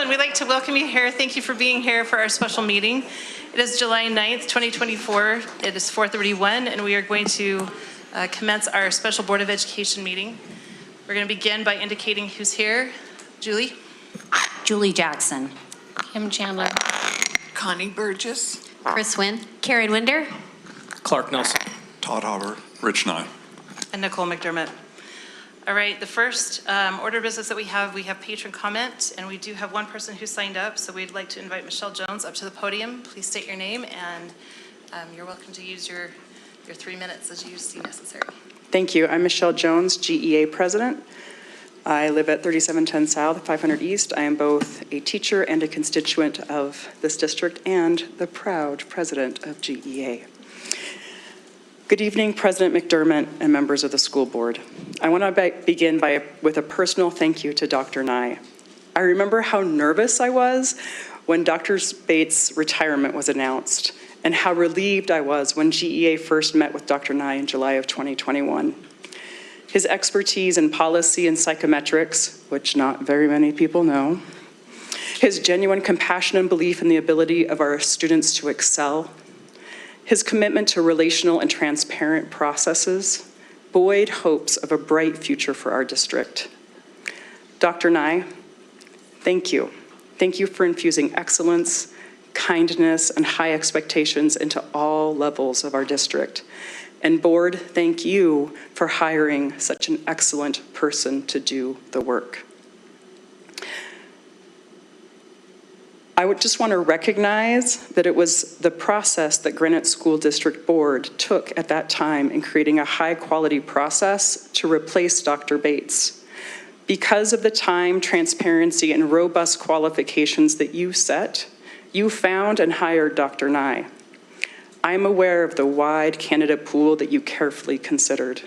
and we'd like to welcome you here. Thank you for being here for our special meeting. It is July 9th, 2024. It is 4:31, and we are going to commence our special Board of Education meeting. We're going to begin by indicating who's here. Julie? Julie Jackson. Kim Chandler. Connie Burgess. Chris Wynn. Karen Winder. Clark Nelson. Todd Hauber. Rich Nye. And Nicole McDermott. All right, the first order of business that we have patron comment, and we do have one person who signed up, so we'd like to invite Michelle Jones up to the podium. Please state your name, and you're welcome to use your 3 minutes as you see necessary. Thank you. I'm Michelle Jones, GEA President. I live at 3710 South, 500 East. I am both a teacher and a constituent of this district and the proud president of GEA. Good evening, President McDermott and members of the school board. I want to begin with a personal thank you to Dr. Nye. I remember how nervous I was when Dr. Bates' retirement was announced and how relieved I was when GEA first met with Dr. Nye in July of 2021. His expertise in policy and psychometrics, which not very many people know, his genuine compassion and belief in the ability of our students to excel, his commitment to relational and transparent processes buoyed hopes of a bright future for our district. Dr. Nye, thank you. Thank you for infusing excellence, kindness, and high expectations into all levels of our district. And board, thank you for hiring such an excellent person to do the work. I would just want to recognize that it was the process that Granite School District Board took at that time in creating a high-quality process to replace Dr. Bates. Because of the time, transparency, and robust qualifications that you set, you found and hired Dr. Nye. I'm aware of the wide candidate pool that you carefully considered.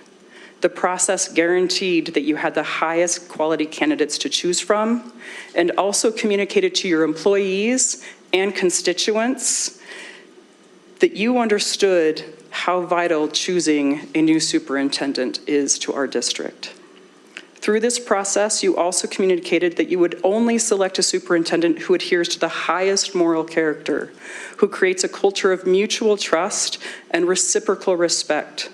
The process guaranteed that you had the highest quality candidates to choose from and also communicated to your employees and constituents that you understood how vital choosing a new superintendent is to our district. Through this process, you also communicated that you would only select a superintendent who adheres to the highest moral character, who creates a culture of mutual trust and reciprocal respect,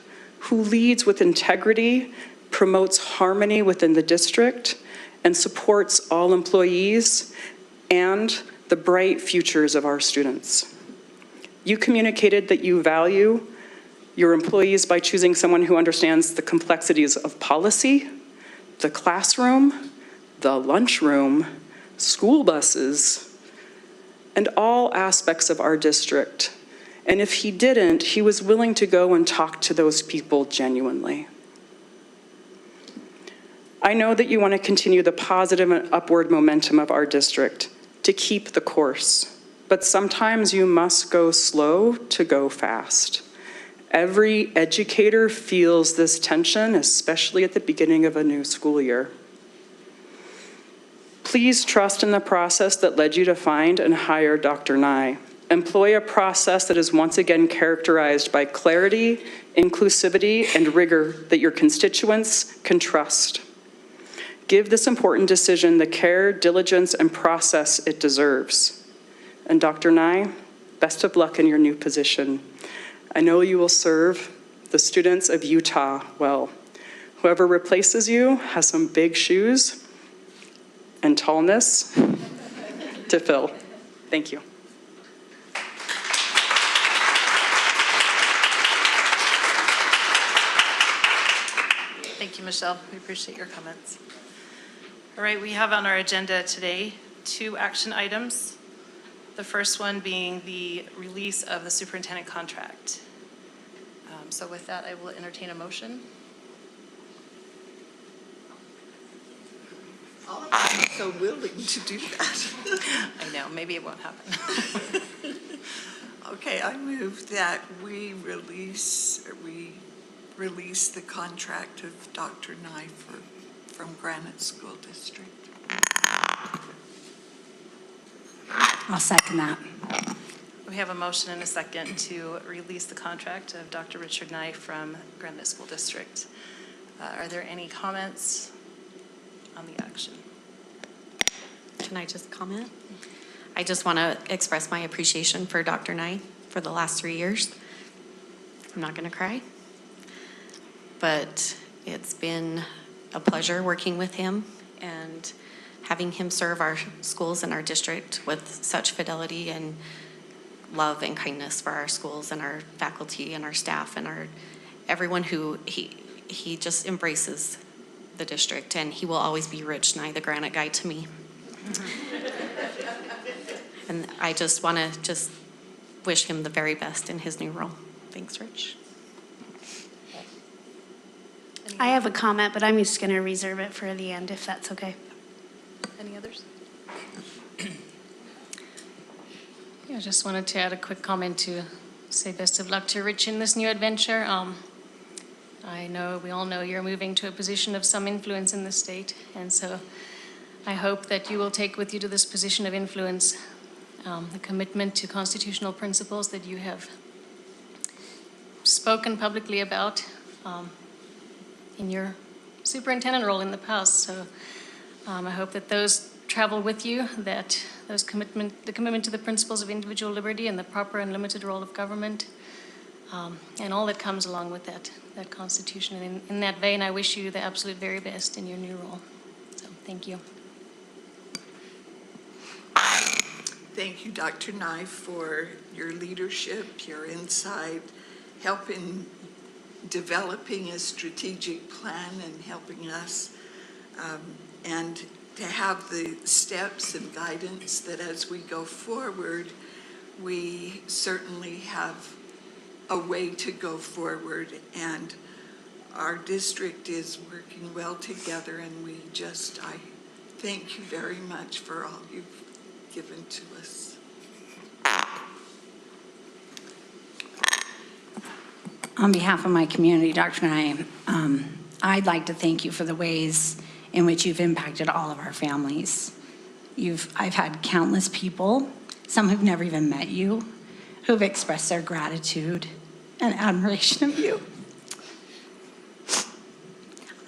who leads with integrity, promotes harmony within the district, and supports all employees and the bright futures of our students. You communicated that you value your employees by choosing someone who understands the complexities of policy, the classroom, the lunchroom, school buses, and all aspects of our district. And if he didn't, he was willing to go and talk to those people genuinely. I know that you want to continue the positive and upward momentum of our district to keep the course, but sometimes you must go slow to go fast. Every educator feels this tension, especially at the beginning of a new school year. Please trust in the process that led you to find and hire Dr. Nye. Employ a process that is once again characterized by clarity, inclusivity, and rigor that your constituents can trust. Give this important decision the care, diligence, and process it deserves. And Dr. Nye, best of luck in your new position. I know you will serve the students of Utah well. Whoever replaces you has some big shoes and tallness to fill. Thank you. Thank you, Michelle. We appreciate your comments. All right, we have on our agenda today 2 action items. The first one being the release of the superintendent contract. So with that, I will entertain a motion. I'm so willing to do that. I know, maybe it won't happen. Okay, I move that we release the contract of Dr. Nye from Granite School District. I'll second that. We have a motion and a second to release the contract of Dr. Richard Nye from Granite School District. Are there any comments on the action? can I just comment? I just want to express my appreciation for Dr. Nye for the last 3 years. I'm not going to cry, but it's been a pleasure working with him and having him serve our schools and our district with such fidelity and love and kindness for our schools and our faculty and our staff and everyone who he just embraces the district, and he will always be Rich Nye, the granite guy, to me. And I just want to wish him the very best in his new role. Thanks, Rich. I have a comment, but I'm just going to reserve it for the end, if that's okay. Any others? Yeah, I just wanted to add a quick comment to say best of luck to Rich in this new adventure. I know, we all know you're moving to a position of some influence in the state, and so I hope that you will take with you to this position of influence the commitment to constitutional principles that you have spoken publicly about in your superintendent role in the past. So I hope that those travel with you, that the commitment to the principles of individual liberty and the proper and limited role of government, and all that comes along with that Constitution. And in that vein, I wish you the absolute very best in your new role. So thank you. Thank you, Dr. Nye, for your leadership, your insight, helping developing a strategic plan and helping us, and to have the steps and guidance that as we go forward, we certainly have a way to go forward, and our district is working well together, and I thank you very much for all you've given to us. On behalf of my community, Dr. Nye, I'd like to thank you for the ways in which you've impacted all of our families. I've had countless people, some who've never even met you, who've expressed their gratitude and admiration of you.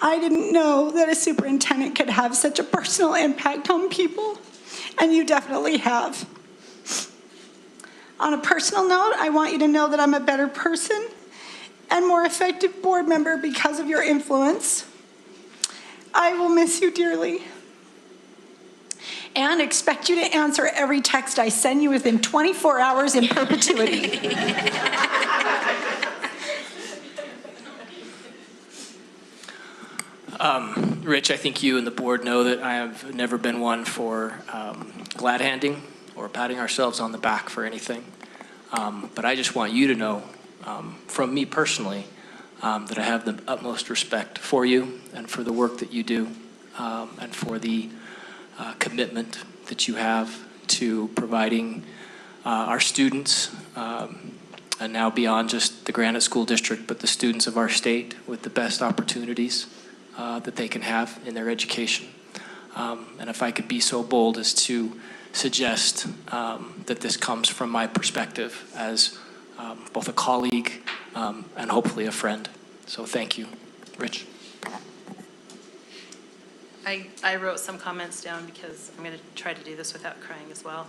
I didn't know that a superintendent could have such a personal impact on people, and you definitely have. On a personal note, I want you to know that I'm a better person and more effective board member because of your influence. I will miss you dearly and expect you to answer every text I send you within 24 hours in perpetuity. Rich, I think you and the board know that I have never been one for glad-handing or patting ourselves on the back for anything. But I just want you to know, from me personally, that I have the utmost respect for you and for the work that you do, and for the commitment that you have to providing our students, and now beyond just the Granite School District, but the students of our state with the best opportunities that they can have in their education. And if I could be so bold as to suggest that this comes from my perspective as both a colleague and hopefully a friend. So thank you, Rich. I wrote some comments down because I'm going to try to do this without crying as well.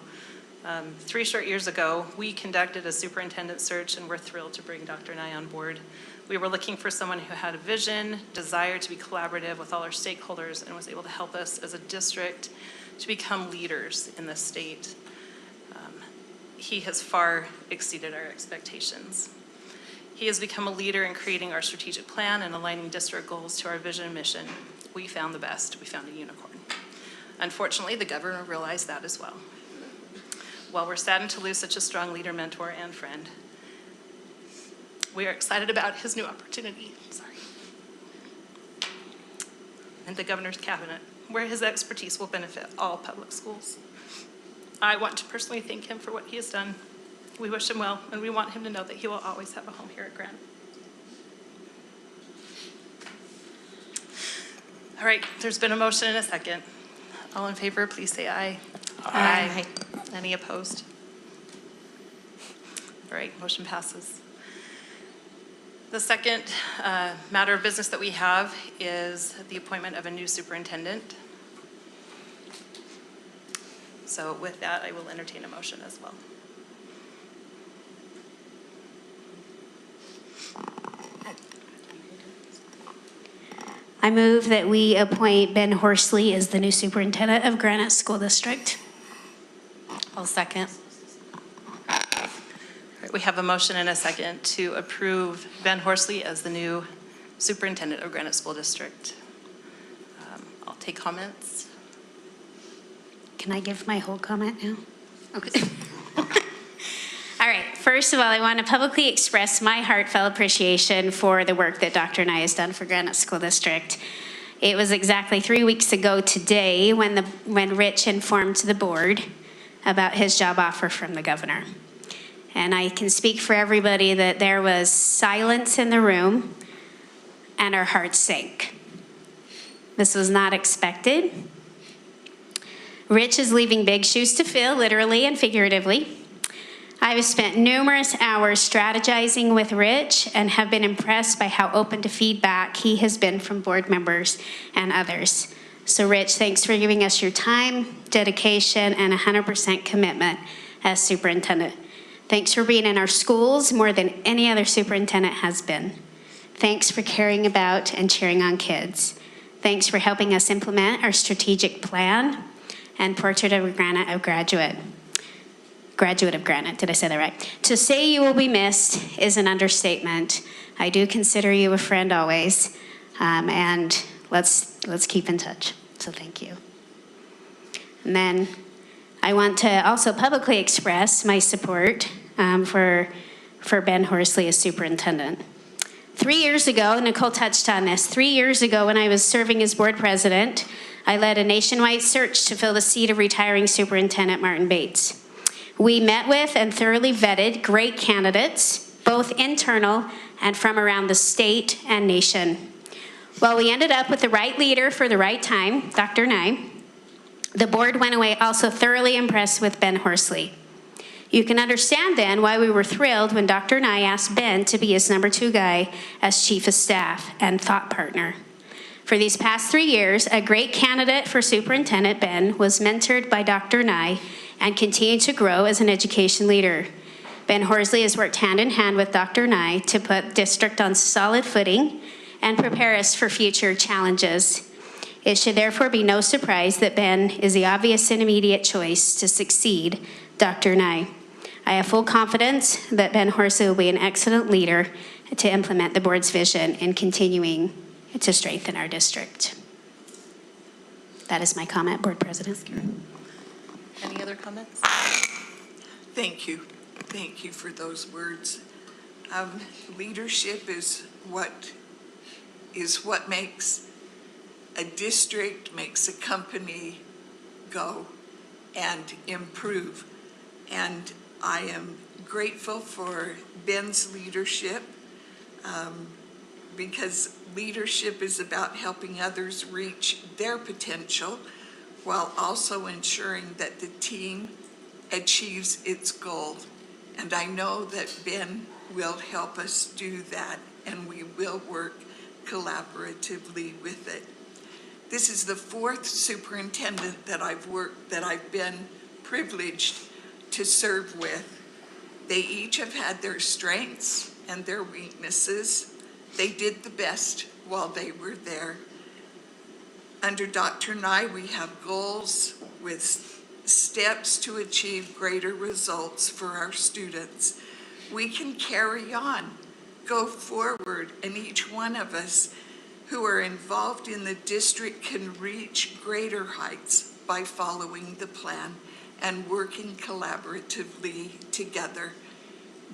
3 short years ago, we conducted a superintendent search, and we're thrilled to bring Dr. Nye on board. We were looking for someone who had a vision, desire to be collaborative with all our stakeholders, and was able to help us as a district to become leaders in the state. He has far exceeded our expectations. He has become a leader in creating our strategic plan and aligning district goals to our vision and mission. We found the best. We found a unicorn. Unfortunately, the governor realized that as well. While we're saddened to lose such a strong leader, mentor, and friend, we are excited about his new opportunity. And the governor's cabinet, where his expertise will benefit all public schools. I want to personally thank him for what he has done. We wish him well, and we want him to know that he will always have a home here at Grant. All right, there's been a motion and a second. All in favor, please say aye. Aye. Any opposed? All right, motion passes. The second matter of business that we have is the appointment of a new superintendent. So with that, I will entertain a motion as well. I move that we appoint Ben Horsley as the new superintendent of Granite School District. I'll second. All right, we have a motion and a second to approve Ben Horsley as the new superintendent of Granite School District. I'll take comments. Can I give my whole comment now? Okay. All right, first of all, I want to publicly express my heartfelt appreciation for the work that Dr. Nye has done for Granite School District. It was exactly 3 weeks ago today when Rich informed the board about his job offer from the governor. And I can speak for everybody that there was silence in the room and our hearts sank. This was not expected. Rich is leaving big shoes to fill, literally and figuratively. I've spent numerous hours strategizing with Rich and have been impressed by how open to feedback he has been from board members and others. So Rich, thanks for giving us your time, dedication, and 100% commitment as superintendent. Thanks for being in our schools more than any other superintendent has been. Thanks for caring about and cheering on kids. Thanks for helping us implement our strategic plan and Portrait of Granite of Graduate of Granite, did I say that right? To say you will be missed is an understatement. I do consider you a friend always, and let's keep in touch. So thank you. And then I want to also publicly express my support for Ben Horsley as superintendent. 3 years ago, Nicole touched on this, 3 years ago when I was serving as board president, I led a nationwide search to fill the seat of retiring Superintendent Martin Bates. We met with and thoroughly vetted great candidates, both internal and from around the state and nation. While we ended up with the right leader for the right time, Dr. Nye, the board went away also thoroughly impressed with Ben Horsley. You can understand then why we were thrilled when Dr. Nye asked Ben to be his number 2 guy as chief of staff and thought partner. For these past 3 years, a great candidate for superintendent, Ben, was mentored by Dr. Nye and continued to grow as an education leader. Ben Horsley has worked hand in hand with Dr. Nye to put district on solid footing and prepare us for future challenges. It should therefore be no surprise that Ben is the obvious and immediate choice to succeed Dr. Nye. I have full confidence that Ben Horsley will be an excellent leader to implement the board's vision in continuing to strengthen our district. That is my comment, Board President. Any other comments? Thank you. Thank you for those words. Leadership is what makes a district, makes a company go and improve. And I am grateful for Ben's leadership because leadership is about helping others reach their potential while also ensuring that the team achieves its goal. And I know that Ben will help us do that, and we will work collaboratively with it. This is the 4th superintendent that I've been privileged to serve with. They each have had their strengths and their weaknesses. They did the best while they were there. Under Dr. Nye, we have goals with steps to achieve greater results for our students. We can carry on, go forward, and each one of us who are involved in the district can reach greater heights by following the plan and working collaboratively together.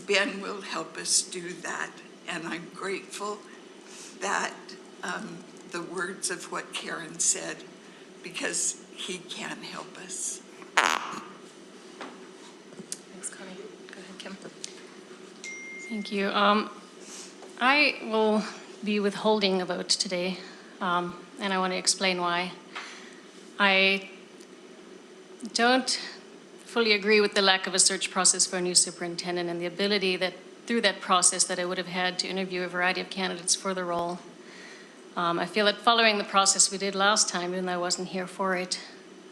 Ben will help us do that, and I'm grateful that the words of what Karen said, because he can help us. Thanks, Connie. Go ahead, Kim. Thank you. I will be withholding a vote today, and I want to explain why. I don't fully agree with the lack of a search process for a new superintendent and the ability that through that process that I would have had to interview a variety of candidates for the role. I feel that following the process we did last time, even though I wasn't here for it,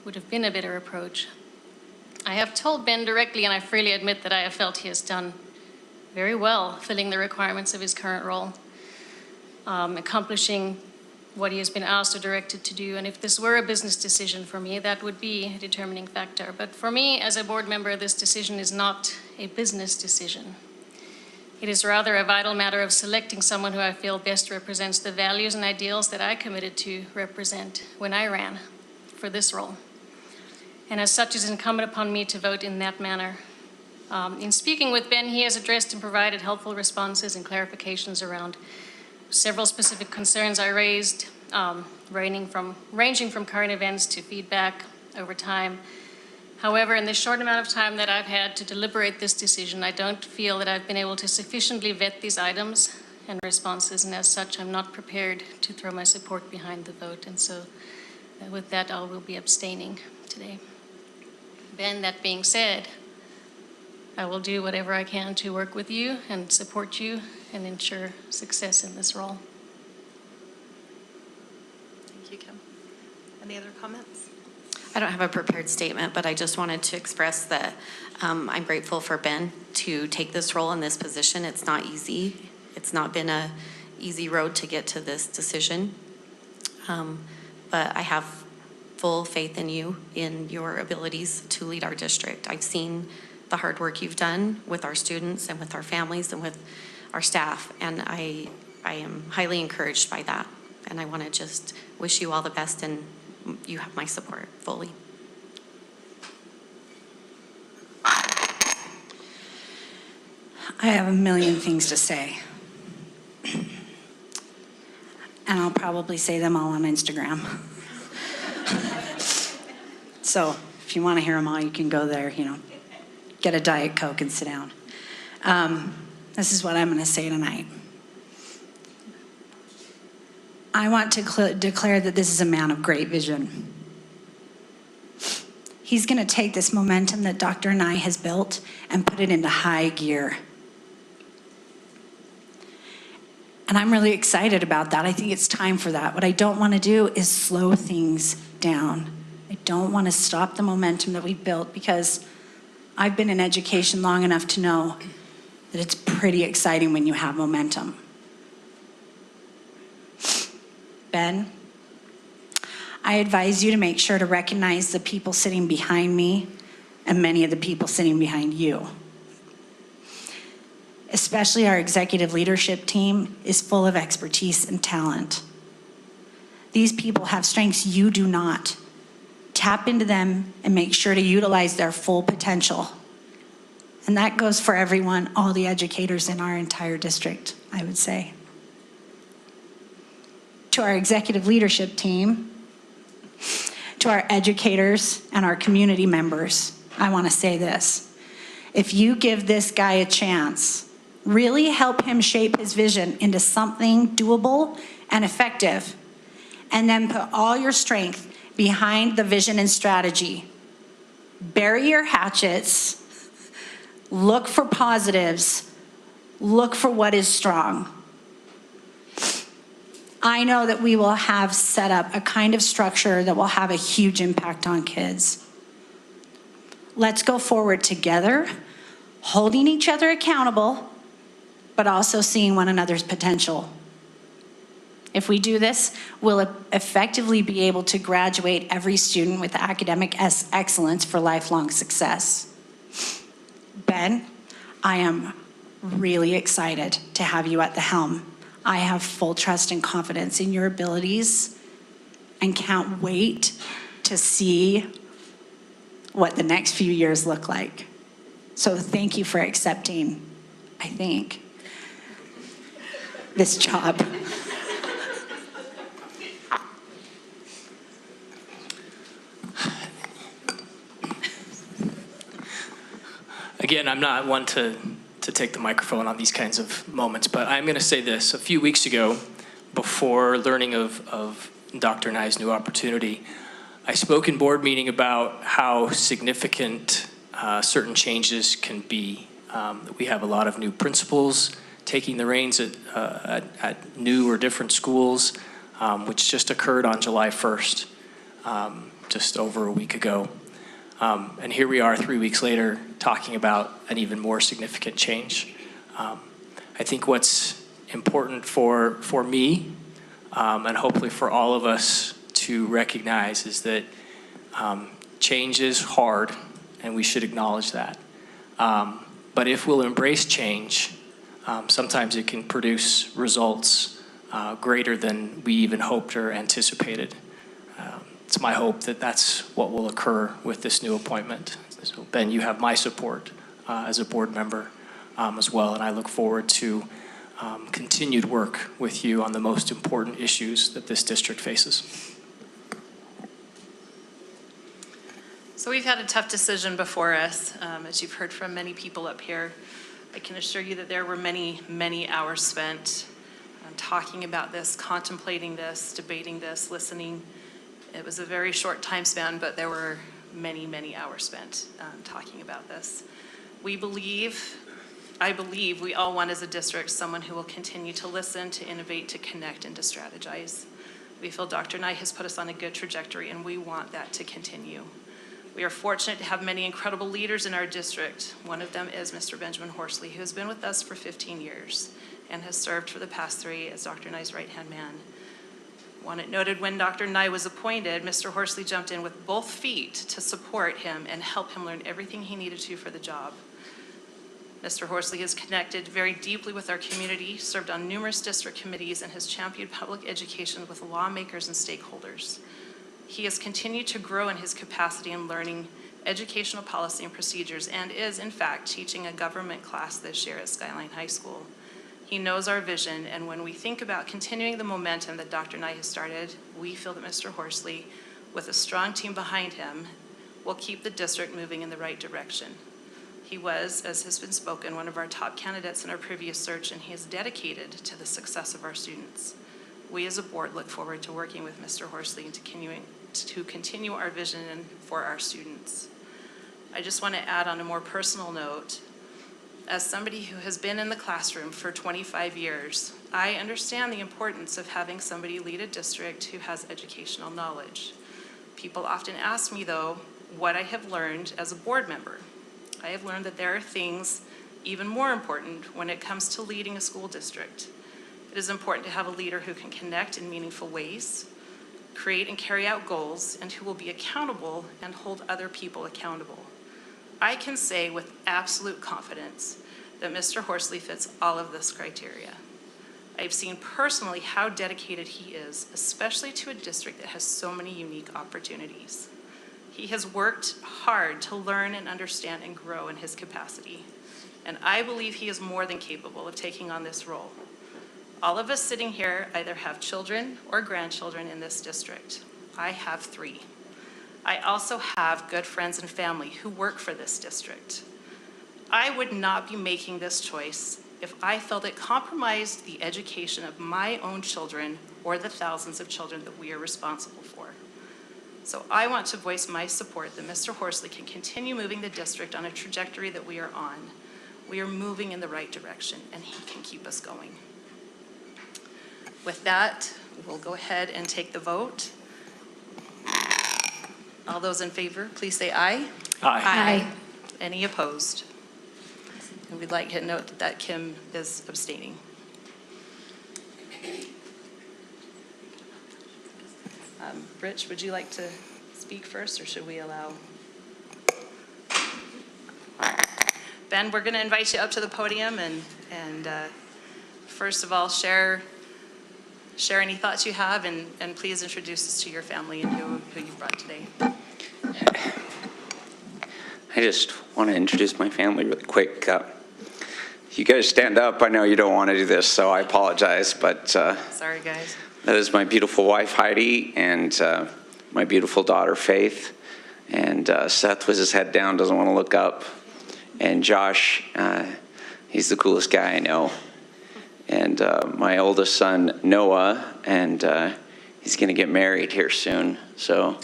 would have been a better approach. I have told Ben directly, and I freely admit that I have felt he has done very well filling the requirements of his current role, accomplishing what he has been asked or directed to do. And if this were a business decision for me, that would be a determining factor. But for me, as a board member, this decision is not a business decision. It is rather a vital matter of selecting someone who I feel best represents the values and ideals that I committed to represent when I ran for this role. And as such, it is incumbent upon me to vote in that manner. In speaking with Ben, he has addressed and provided helpful responses and clarifications around several specific concerns I raised, ranging from current events to feedback over time. However, in the short amount of time that I've had to deliberate this decision, I don't feel that I've been able to sufficiently vet these items and responses, and as such, I'm not prepared to throw my support behind the vote. And so with that, I will be abstaining today. Ben, that being said, I will do whatever I can to work with you and support you and ensure success in this role. Thank you, Kim. Any other comments? I don't have a prepared statement, but I just wanted to express that I'm grateful for Ben to take this role in this position. It's not easy. It's not been an easy road to get to this decision. But I have full faith in you, in your abilities to lead our district. I've seen the hard work you've done with our students and with our families and with our staff, and I am highly encouraged by that. And I want to just wish you all the best, and you have my support fully. I have a million things to say. And I'll probably say them all on Instagram. So if you want to hear them all, you can go there, get a Diet Coke and sit down. This is what I'm going to say tonight. I want to declare that this is a man of great vision. He's going to take this momentum that Dr. Nye has built and put it into high gear. And I'm really excited about that. I think it's time for that. What I don't want to do is slow things down. I don't want to stop the momentum that we've built, because I've been in education long enough to know that it's pretty exciting when you have momentum. Ben, I advise you to make sure to recognize the people sitting behind me and many of the people sitting behind you. Especially our executive leadership team is full of expertise and talent. These people have strengths you do not. Tap into them and make sure to utilize their full potential. And that goes for everyone, all the educators in our entire district, I would say. To our executive leadership team, to our educators and our community members, I want to say this. If you give this guy a chance, really help him shape his vision into something doable and effective, and then put all your strength behind the vision and strategy. Bury your hatchets, look for positives, look for what is strong. I know that we will have set up a kind of structure that will have a huge impact on kids. Let's go forward together, holding each other accountable, but also seeing one another's potential. If we do this, we'll effectively be able to graduate every student with academic excellence for lifelong success. Ben, I am really excited to have you at the helm. I have full trust and confidence in your abilities and can't wait to see what the next few years look like. So thank you for accepting, I think, this job. Again, I'm not one to take the microphone on these kinds of moments, but I'm going to say this. A few weeks ago, before learning of Dr. Nye's new opportunity, I spoke in board meeting about how significant certain changes can be. We have a lot of new principals taking the reins at new or different schools, which just occurred on July 1st, just over a week ago. And here we are 3 weeks later talking about an even more significant change. I think what's important for me and hopefully for all of us to recognize is that change is hard, and we should acknowledge that. But if we'll embrace change, sometimes it can produce results greater than we even hoped or anticipated. It's my hope that that's what will occur with this new appointment. So Ben, you have my support as a board member as well, and I look forward to continued work with you on the most important issues that this district faces. So we've had a tough decision before us, as you've heard from many people up here. I can assure you that there were many, many hours spent talking about this, contemplating this, debating this, listening. It was a very short time span, but there were many, many hours spent talking about this. I believe we all want as a district someone who will continue to listen, to innovate, to connect, and to strategize. We feel Dr. Nye has put us on a good trajectory, and we want that to continue. We are fortunate to have many incredible leaders in our district. One of them is Mr. Benjamin Horsley, who has been with us for 15 years and has served for the past 3 as Dr. Nye's right-hand man. Want it noted, when Dr. Nye was appointed, Mr. Horsley jumped in with both feet to support him and help him learn everything he needed to for the job. Mr. Horsley has connected very deeply with our community, served on numerous district committees, and has championed public education with lawmakers and stakeholders. He has continued to grow in his capacity in learning educational policy and procedures, and is, in fact, teaching a government class this year at Skyline High School. He knows our vision, and when we think about continuing the momentum that Dr. Nye has started, we feel that Mr. Horsley, with a strong team behind him, will keep the district moving in the right direction. He was, as has been spoken, one of our top candidates in our previous search, and he is dedicated to the success of our students. We as a board look forward to working with Mr. Horsley and to continue our vision for our students. I just want to add on a more personal note, as somebody who has been in the classroom for 25 years, I understand the importance of having somebody lead a district who has educational knowledge. People often ask me, though, what I have learned as a board member. I have learned that there are things even more important when it comes to leading a school district. It is important to have a leader who can connect in meaningful ways, create and carry out goals, and who will be accountable and hold other people accountable. I can say with absolute confidence that Mr. Horsley fits all of this criteria. I've seen personally how dedicated he is, especially to a district that has so many unique opportunities. He has worked hard to learn and understand and grow in his capacity, and I believe he is more than capable of taking on this role. All of us sitting here either have children or grandchildren in this district. I have 3. I also have good friends and family who work for this district. I would not be making this choice if I felt it compromised the education of my own children or the thousands of children that we are responsible for. So I want to voice my support that Mr. Horsley can continue moving the district on a trajectory that we are on. We are moving in the right direction, and he can keep us going. With that, we'll go ahead and take the vote. All those in favor, please say aye. Aye. Any opposed? And we'd like to note that Kim is abstaining. Rich, would you like to speak first, or should we allow? Ben, we're going to invite you up to the podium and first of all, share any thoughts you have, and please introduce us to your family and who you brought today. I just want to introduce my family really quick. You guys stand up. I know you don't want to do this, so I apologize, but Sorry, guys. that is my beautiful wife, Heidi, and my beautiful daughter, Faith. And Seth with his head down, doesn't want to look up. And Josh, he's the coolest guy I know. And my oldest son, Noah, and he's going to get married here soon. So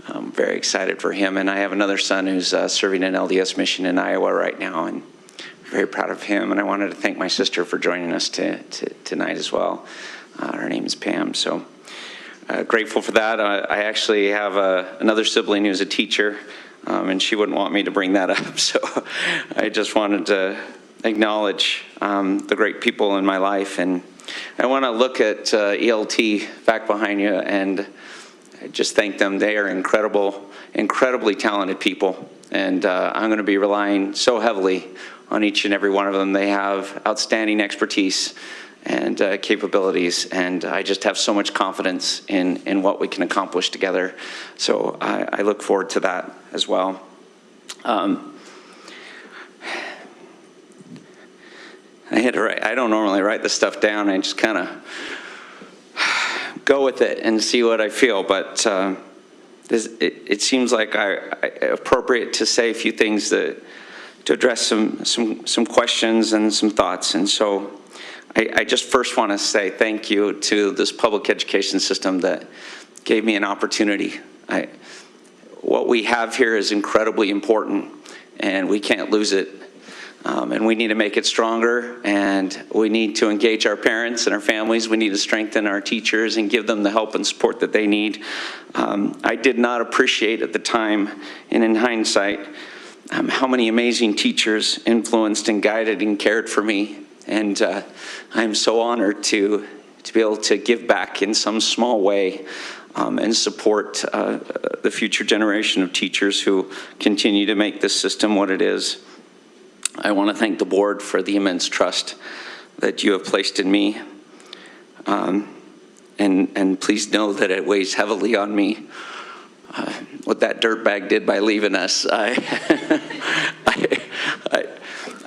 I'm very excited for him. And I have another son who's serving an LDS mission in Iowa right now, and very proud of him. And I wanted to thank my sister for joining us tonight as well. Her name is Pam. So grateful for that. I actually have another sibling who's a teacher. and she wouldn't want me to bring that up. So I just wanted to acknowledge the great people in my life. And I want to look at ELT back behind you and just thank them. They are incredibly talented people. And I'm going to be relying so heavily on each and every one of them. They have outstanding expertise and capabilities, and I just have so much confidence in what we can accomplish together. So I look forward to that as well. I don't normally write this stuff down. I just kind of go with it and see what I feel, but it seems like appropriate to say a few things to address some questions and some thoughts. And so I just first want to say thank you to this public education system that gave me an opportunity. What we have here is incredibly important, and we can't lose it. And we need to make it stronger, and we need to engage our parents and our families. We need to strengthen our teachers and give them the help and support that they need. I did not appreciate at the time, and in hindsight, how many amazing teachers influenced and guided and cared for me. And I'm so honored to be able to give back in some small way and support the future generation of teachers who continue to make this system what it is. I want to thank the board for the immense trust that you have placed in me. And please know that it weighs heavily on me. What that dirtbag did by leaving us,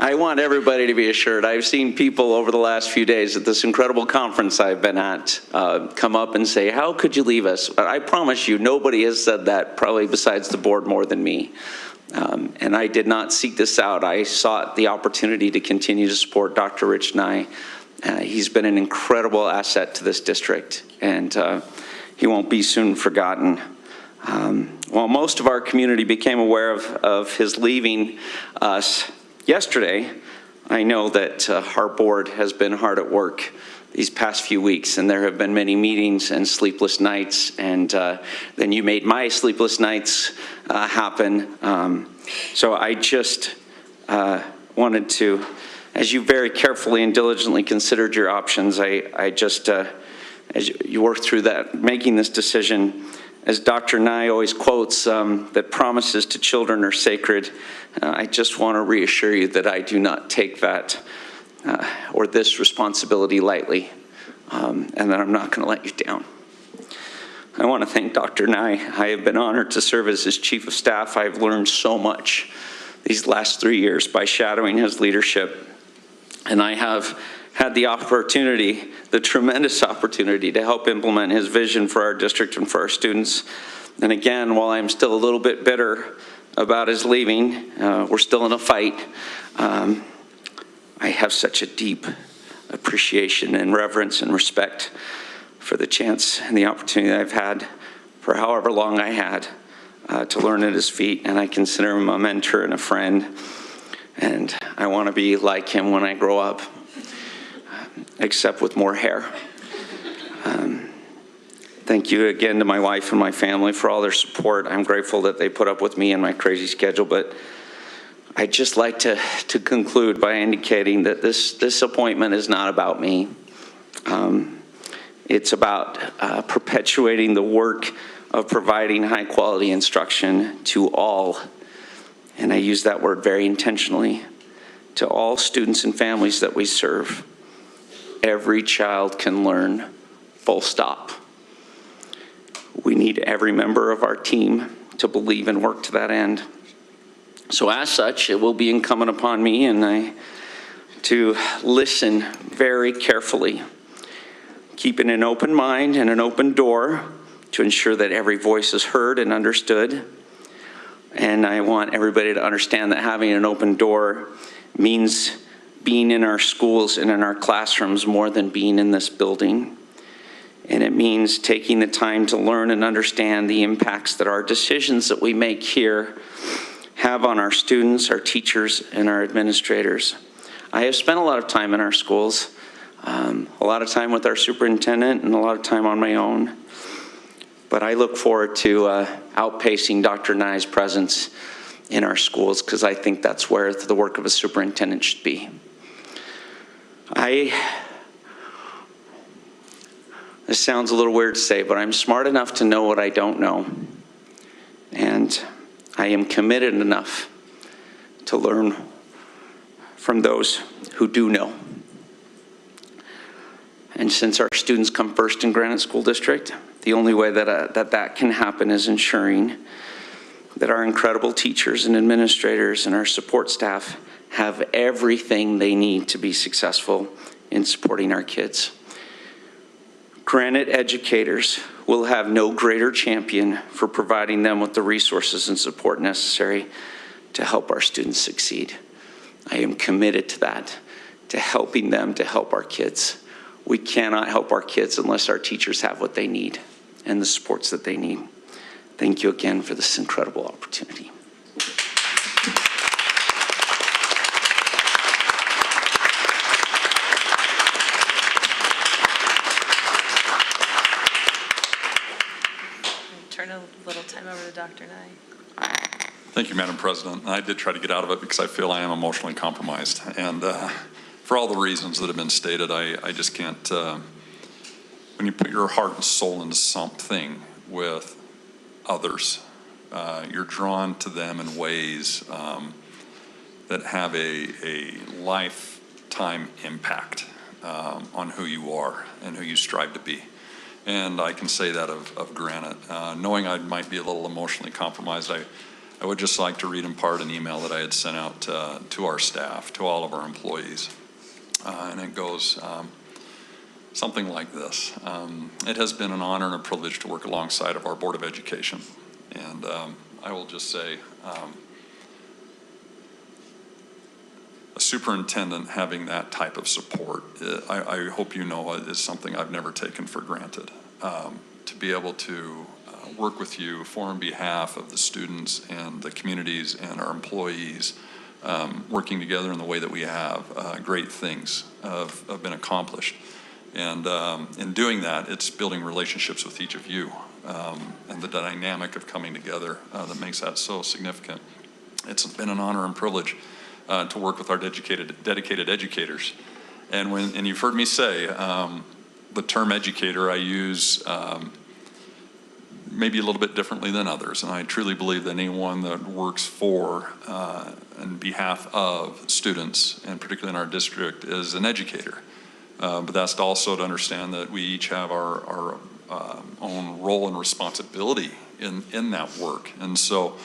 I want everybody to be assured. I've seen people over the last few days at this incredible conference I've been at come up and say, how could you leave us? I promise you, nobody has said that, probably besides the board, more than me. And I did not seek this out. I sought the opportunity to continue to support Dr. Rich Nye. He's been an incredible asset to this district, and he won't be soon forgotten. While most of our community became aware of his leaving us yesterday, I know that our board has been hard at work these past few weeks, and there have been many meetings and sleepless nights, and then you made my sleepless nights happen. So I just wanted to, as you very carefully and diligently considered your options, I just, as you work through that, making this decision, as Dr. Nye always quotes, that promises to children are sacred. I just want to reassure you that I do not take that or this responsibility lightly, and that I'm not going to let you down. I want to thank Dr. Nye. I have been honored to serve as his chief of staff. I've learned so much these last 3 years by shadowing his leadership, and I have had the opportunity, the tremendous opportunity, to help implement his vision for our district and for our students. And again, while I'm still a little bit bitter about his leaving, we're still in a fight. I have such a deep appreciation and reverence and respect for the chance and the opportunity that I've had for however long I had to learn at his feet, and I consider him a mentor and a friend, and I want to be like him when I grow up, except with more hair. Thank you again to my wife and my family for all their support. I'm grateful that they put up with me and my crazy schedule, but I'd just like to conclude by indicating that this appointment is not about me. It's about perpetuating the work of providing high quality instruction to all, and I use that word very intentionally, to all students and families that we serve. Every child can learn, full stop. We need every member of our team to believe and work to that end. So as such, it will be incumbent upon me and to listen very carefully, keeping an open mind and an open door to ensure that every voice is heard and understood. And I want everybody to understand that having an open door means being in our schools and in our classrooms more than being in this building. And it means taking the time to learn and understand the impacts that our decisions that we make here have on our students, our teachers, and our administrators. I have spent a lot of time in our schools, a lot of time with our superintendent, and a lot of time on my own. But I look forward to outpacing Dr. Nye's presence in our schools, because I think that's where the work of a superintendent should be. This sounds a little weird to say, but I'm smart enough to know what I don't know. And I am committed enough to learn from those who do know. And since our students come first in Granite School District, the only way that can happen is ensuring that our incredible teachers and administrators and our support staff have everything they need to be successful in supporting our kids. Granite educators will have no greater champion for providing them with the resources and support necessary to help our students succeed. I am committed to that, to helping them to help our kids. We cannot help our kids unless our teachers have what they need and the supports that they need. Thank you again for this incredible opportunity. Turn a little time over to Dr. Nye. Thank you, Madam President. I did try to get out of it because I feel I am emotionally compromised. And for all the reasons that have been stated, I just can't, when you put your heart and soul into something with others, you're drawn to them in ways that have a lifetime impact on who you are and who you strive to be. And I can say that of Granite. Knowing I might be a little emotionally compromised, I would just like to read in part an email that I had sent out to our staff, to all of our employees. And it goes something like this. It has been an honor and a privilege to work alongside of our Board of Education. And I will just say, a superintendent having that type of support, I hope you know, is something I've never taken for granted. To be able to work with you for and behalf of the students and the communities and our employees, working together in the way that we have, great things have been accomplished. And in doing that, it's building relationships with each of you, and the dynamic of coming together that makes that so significant. It's been an honor and privilege to work with our dedicated educators. And you've heard me say, the term educator I use maybe a little bit differently than others. And I truly believe that anyone that works for and behalf of students, and particularly in our district, is an educator. But that's also to understand that we each have our own role and responsibility in that work. And so,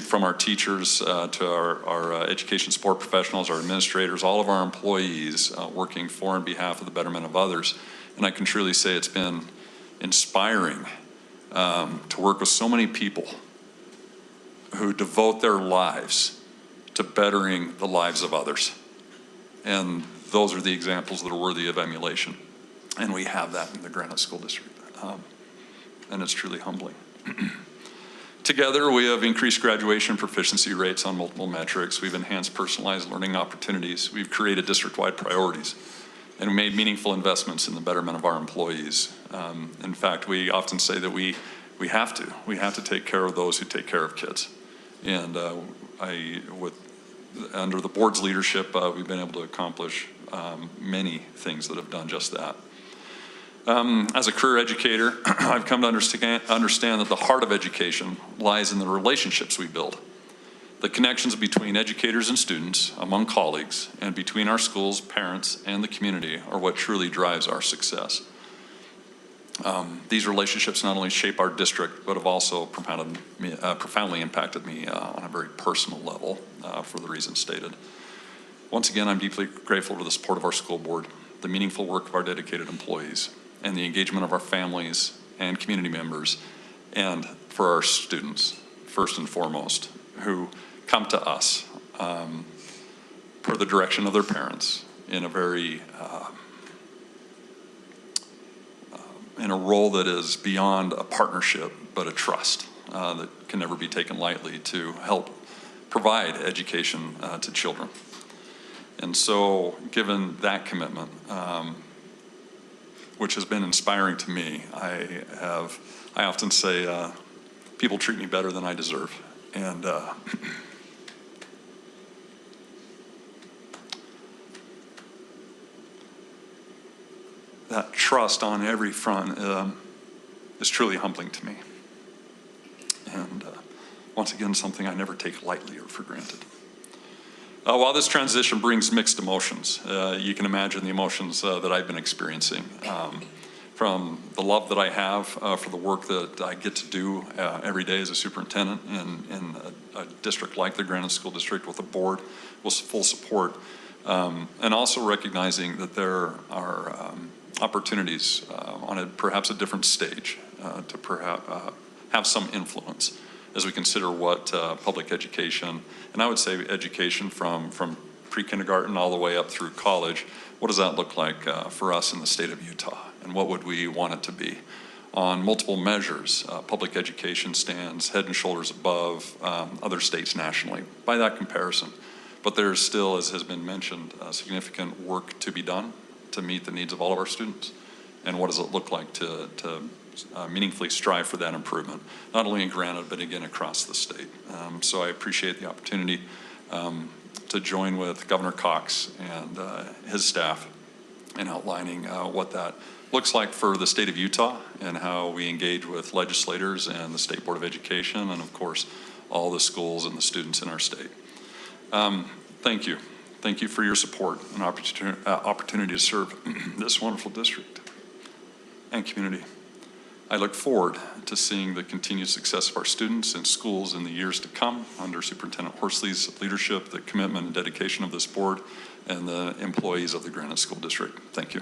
from our teachers to our education support professionals, our administrators, all of our employees working for and behalf of the betterment of others. And I can truly say it's been inspiring to work with so many people who devote their lives to bettering the lives of others. And those are the examples that are worthy of emulation. And we have that in the Granite School District. And it's truly humbling. Together, we have increased graduation proficiency rates on multiple metrics. We've enhanced personalized learning opportunities. We've created district-wide priorities and made meaningful investments in the betterment of our employees. In fact, we often say that we have to take care of those who take care of kids. And under the board's leadership, we've been able to accomplish many things that have done just that. As a career educator, I've come to understand that the heart of education lies in the relationships we build. The connections between educators and students, among colleagues, and between our schools, parents, and the community are what truly drives our success. These relationships not only shape our district, but have also profoundly impacted me on a very personal level for the reasons stated. Once again, I'm deeply grateful for the support of our school board, the meaningful work of our dedicated employees, and the engagement of our families and community members, and for our students, first and foremost, who come to us per the direction of their parents in a very in a role that is beyond a partnership, but a trust that can never be taken lightly to help provide education to children. And so, given that commitment, which has been inspiring to me. I often say people treat me better than I deserve. And that trust on every front is truly humbling to me. And once again, something I never take lightly or for granted. While this transition brings mixed emotions, you can imagine the emotions that I've been experiencing. From the love that I have for the work that I get to do every day as a superintendent in a district like the Granite School District with a board with full support, and also recognizing that there are opportunities on perhaps a different stage to perhaps have some influence as we consider what public education, and I would say education from pre-kindergarten all the way up through college, what does that look like for us in the state of Utah? And what would we want it to be? On multiple measures, public education stands head and shoulders above other states nationally by that comparison. But there's still, as has been mentioned, significant work to be done to meet the needs of all of our students. And what does it look like to meaningfully strive for that improvement, not only in Granite, but again across the state. So I appreciate the opportunity to join with Governor Cox and his staff in outlining what that looks like for the state of Utah and how we engage with legislators and the State Board of Education and, of course, all the schools and the students in our state. Thank you. Thank you for your support and opportunity to serve this wonderful district and community. I look forward to seeing the continued success of our students and schools in the years to come under Superintendent Horsley's leadership, the commitment and dedication of this board, and the employees of the Granite School District. Thank you.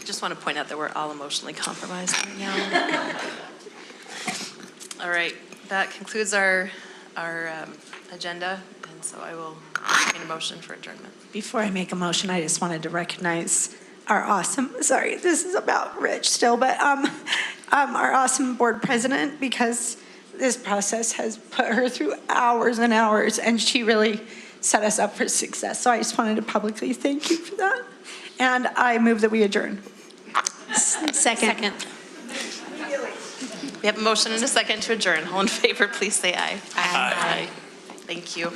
Just want to point out that we're all emotionally compromised right now. All right, that concludes our agenda, and so I will make a motion for adjournment. Before I make a motion, I just wanted to recognize our awesome, sorry, this is about Rich still, but our awesome board president, because this process has put her through hours and hours, and she really set us up for success. So I just wanted to publicly thank you for that. And I move that we adjourn. Second. We have a motion and a second to adjourn. All in favor, please say aye. Aye. Thank you.